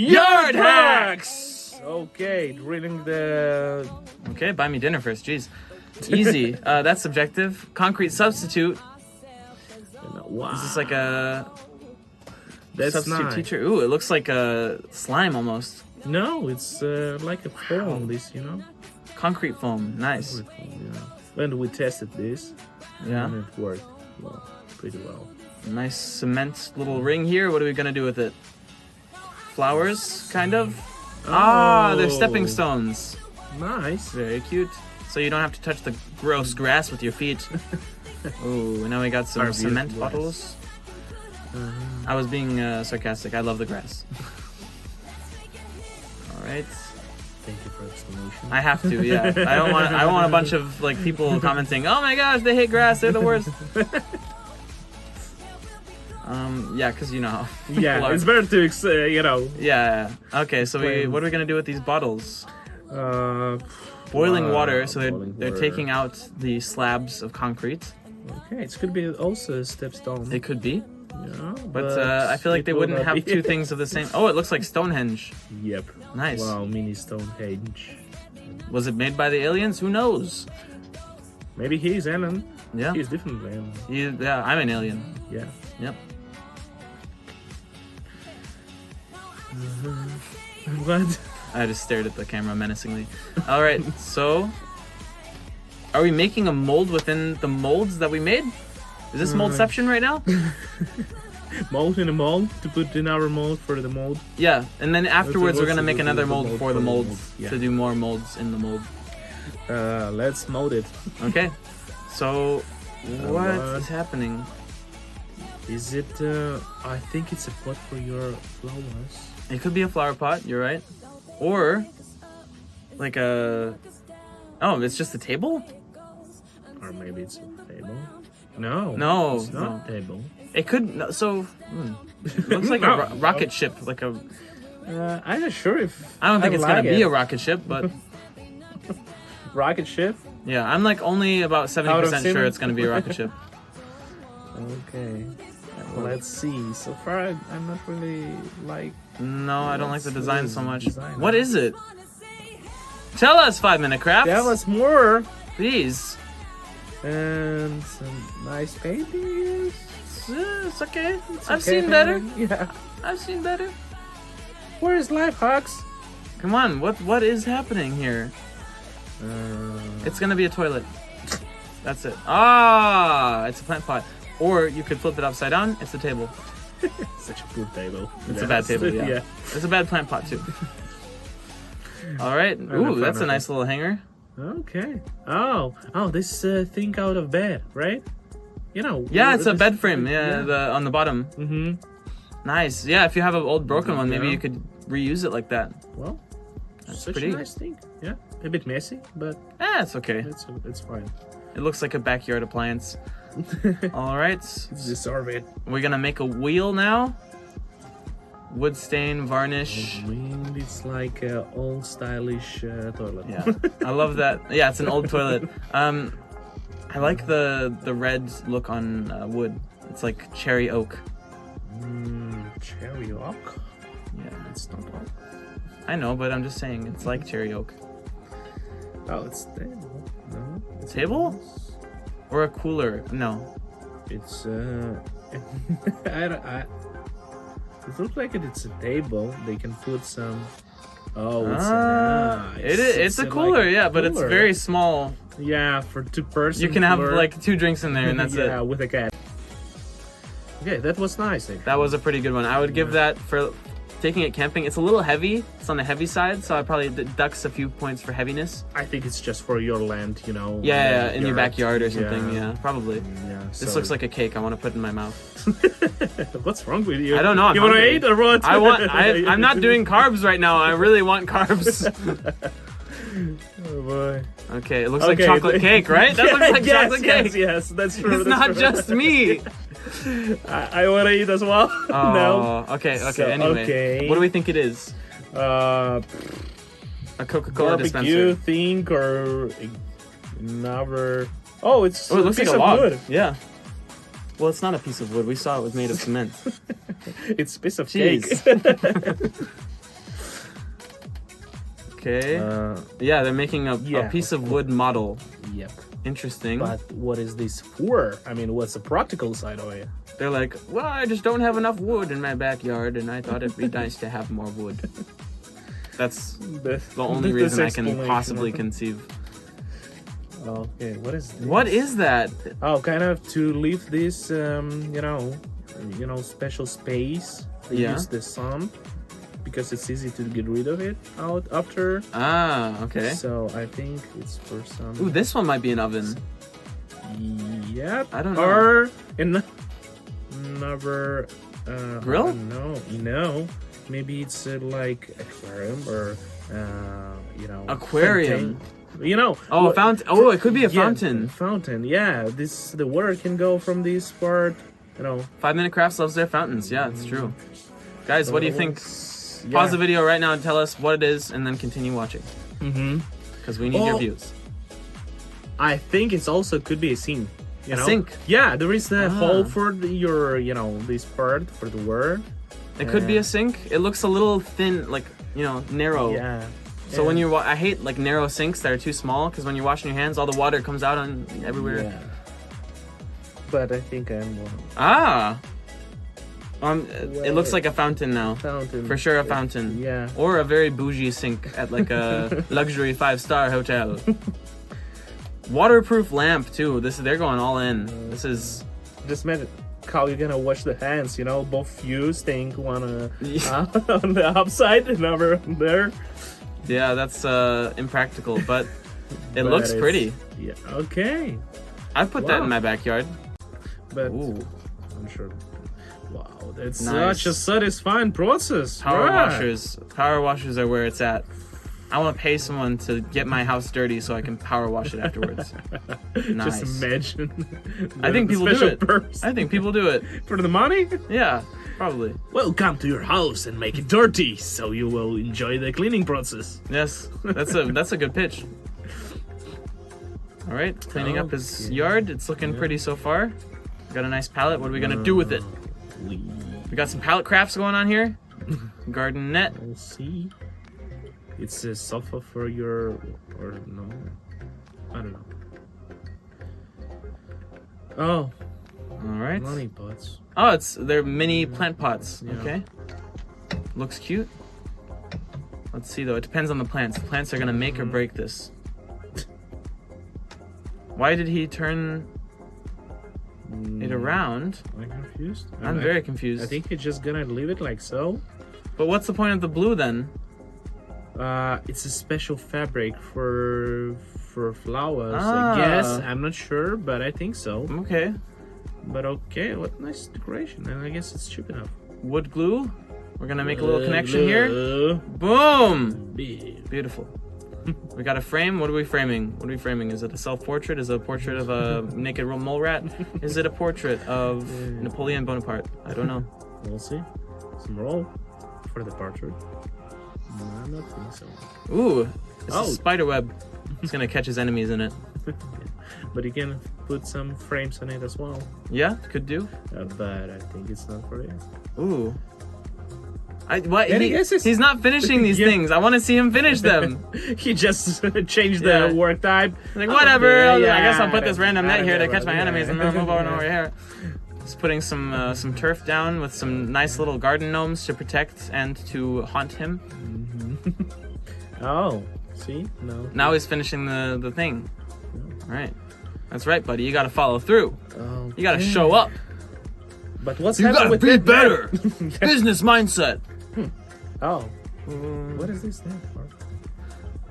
Yard hacks! Okay, drilling the... Okay, buy me dinner first, jeez. Easy. That's subjective. Concrete substitute. Wow. Is this like a That's substitute nice. teacher? Ooh, it looks like a slime almost. No, it's like a foam, this, you know? Concrete foam. Nice. Yeah. When we tested this, Yeah. and it worked well, pretty well. Nice cement little ring here. What are we gonna do with it? Flowers, kind of? Ah, they're stepping Oh. stones. Nice. Very cute. So you don't have to touch the gross grass with your feet. Ooh, now we got some Our cement beautiful bottles. I was being sarcastic. I love the grass. All right. Thank you for explanation. I have to, yeah. I don't want a bunch of like people commenting, "Oh my gosh, they hate grass. They're the worst." Yeah, because you know how people Yeah, are. it's better to, you know... Yeah. Okay, so Explain. what are we gonna do with these bottles? Boiling Boiling water. So they're water. taking out the slabs of concrete. Okay, it could be also a stepstone. They could be, Yeah, but I feel like it they will wouldn't not have be. two things of the same. Oh, it looks like Stonehenge. Yep. Nice. Wow, mini Stonehenge. Was it made by the aliens? Who knows? Maybe he's Alan. Yeah. He's different man. Yeah, I'm an alien. Yeah. Yep. What? I just stared at the camera menacingly. All right, so are we making a mold within the molds that we made? Is this moldception right now? Mold in a mold to put in our mold for the mold. Yeah, and then afterwards we're what's gonna the- make the- another the mold mold for the for the molds mold, yeah. to do more molds in the mold. Let's mold it. Okay, so what what? is happening? Is it? I think it's a pot for your flowers. It could be a flower pot. You're right, or like a. Oh, it's just a table. Or maybe it's a table. No. No, It's not no. a table. It could. No, so it looks like No. a rocket ship, like a. I'm not sure if. I don't think it's gonna like be it. a rocket ship, but rocket ship. yeah, I'm like only about 70% sure cement? it's gonna be a rocket ship. Okay. Let's see. So far, I'm not really like. No, I don't like the Let's design see so much. design. What is it? Tell us, 5 Minute Crafts. Tell us more. Please. And some nice paintings. It's okay. It's I've okay, seen better. Yeah. I've seen better. Where is Life Hacks? Come on, what is happening here? It's gonna be a toilet. That's it. Ah, it's a plant pot. Or you could flip it upside down. It's a table. Such a good table. It's a bad table. Yeah. It's a bad plant pot too. All right. a Ooh, fan that's a of nice little hanger. Okay. Oh, this thing out of bed, right? You know. Yeah, it's a this- bed frame. Yeah, on the bottom. Mm-hmm. Nice. Yeah, if you have an old broken one, maybe Yeah. you could reuse it like that. Well, That's such pretty. a nice thing. Yeah, a bit messy, but It's okay. it's fine. It looks like a backyard appliance. All right. Deserve it. We're gonna make a wheel now. Wood stain, varnish. Wind, it's like an old stylish toilet. Yeah, I love that. Yeah, it's an old toilet. I like the red look on wood. It's like cherry oak. Cherry oak. Yeah, It's not oak. I know, but I'm just saying it's like cherry oak. Oh, it's table. No, it's Table? Or a cooler? No. It's it looks like it's a table. They can put some. Oh, It's a cooler, like yeah, but it's cooler. very small. Yeah, for 2 persons. You can have like 2 drinks in there, and that's yeah, it. with a cat. Okay, that was nice. That was a pretty good one. I would give that for taking it camping. It's a little heavy. It's on the heavy side, so I probably deducts a few points for heaviness. I think it's just for your land, you know. Yeah, in your backyard or something. Yeah, probably. Yeah. This looks like a cake. I want to put in my mouth. What's wrong with you? I don't know. I'm you want to hungry. eat or what? I'm not doing carbs right now. I really want carbs. Oh boy. Okay, it looks like chocolate cake, right? That looks like yes, chocolate yes, cake. Yes, that's true. It's that's not true. just me. I want to eat as well. Oh, No. okay. So, Anyway, okay. what do we think it is? Uh, A Coca-Cola barbecue dispenser. thing or another. Oh, it's Oh, it looks piece like a of log. wood. Yeah. Well, it's not a piece of wood. We saw it was made of cement. It's a piece of Jeez. cake. Okay. Yeah, they're making a piece of wood model. Yep. Interesting. But what is this for? I mean, what's the practical side of it? They're like, well, I just don't have enough wood in my backyard, and I thought it'd be nice to have more wood. That's the only reason I can possibly conceive. Okay, what is this? What is that? Oh, kind of to leave this, special space. They use the sun because it's easy to get rid of it out after. Ah, okay. So I think it's for some. Ooh, this one might be an oven. Yep. I don't know. Or another grill? No. Maybe it's like aquarium or aquarium. Fountain. Oh, a fountain. Oh, it could be a fountain. Fountain. Yeah. The water can go from this part. 5 Minute Crafts loves their fountains. Yeah, it's true. Guys, So what do you think? yeah. Pause the video right now and tell us what it is, and then continue watching. Because we need your views. I think it's also could be a sink. A sink? Yeah, there is the hole for your this part for the water. It could be a sink. It looks a little thin, like narrow. Yeah. So when you're, I hate like narrow sinks that are too small, because when you're washing your hands, all the water comes out on everywhere. Yeah. But I think I'm one. It looks like a fountain now. Fountain. For sure, a fountain. Yeah. Or a very bougie sink at like a luxury 5-star hotel. Waterproof lamp too. They're going all in. This is just imagine how you're gonna wash the hands. Both you staying one on the upside, another there. Yeah, that's impractical, but it looks pretty. Yeah. Okay. I'd put that in my backyard. But ooh, I'm sure. Wow, that's nice. Such a satisfying process. Power washers are where it's at. I want to pay someone to get my house dirty so I can power wash it afterwards. Nice. Just imagine. I think people do it. Purpose. I think people do it. For the money? Yeah, probably. Welcome to your house and make it dirty so you will enjoy the cleaning process. Yes, that's a good pitch. All right, cleaning up his yard. It's looking pretty so far. Got a nice pallet. What are we gonna do with it? We got some pallet crafts going on here. Garden net. We'll see. It's a sofa for your, or no, I don't know. Oh, all right. Money pots. Oh, they're mini plant pots. Yeah. Okay. Looks cute. Let's see though. It depends on the plants. The plants are gonna make or break this. Why did he turn it around? I'm confused. I'm very confused. I think he's just gonna leave it like so. But what's the point of the blue then? It's a special fabric for flowers, I guess. I'm not sure, but I think so. Okay. But okay, what nice decoration. And I guess it's cheap enough. Wood glue. We're gonna make a little connection here. Boom! Beautiful. We got a frame. What are we framing? Is it a self-portrait? Is it a portrait of a naked mole rat? Is it a portrait of Napoleon Bonaparte? I don't know. We'll see. Some roll for the portrait. No, I'm not think so. Ooh, it's a spider web. It's gonna catch his enemies in it. But you can put some frames on it as well. Yeah, could do. But I think it's not for it. Ooh. He's He's not finishing these things. I want to see him finish them. He just changed the work type. Like, whatever. I guess I'll put this random net here to catch my enemies and then move on over here. Just putting some turf down with some nice little garden gnomes to protect and to haunt him. Oh, see? No. Now he's finishing the thing. Right. That's right, buddy. You gotta follow through. Okay. You gotta show up. But what's you happening gotta with be that better. Business mindset. Oh. What is this net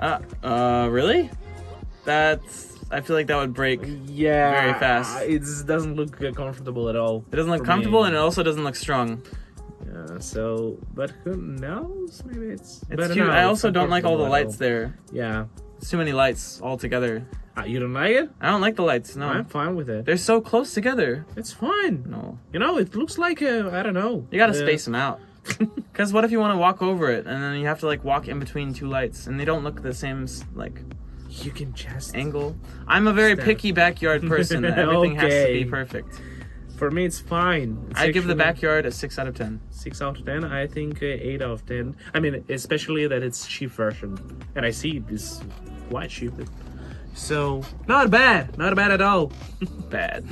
for? Really? I feel like that would break very fast. It doesn't look comfortable at all. It doesn't look comfortable and it also doesn't look strong. Yeah, so, but who knows? Maybe it's cute. I also don't like all the lights there. Yeah. It's too many lights all together. You don't like it? I don't like the lights, no. I'm fine with it. They're so close together. It's fine. No. It looks like I don't know. You gotta space them out. Because what if you want to walk over it and then you have to like walk in between two lights and they don't look the same like you can just angle. I'm a very picky backyard person. Everything has to be perfect. For me, it's fine. It's I give the actually backyard a 6 out of 10. 6 out of 10. I think 8 out of 10. I mean, especially that it's cheap version, and I see this quite cheap. So not bad at all. Bad.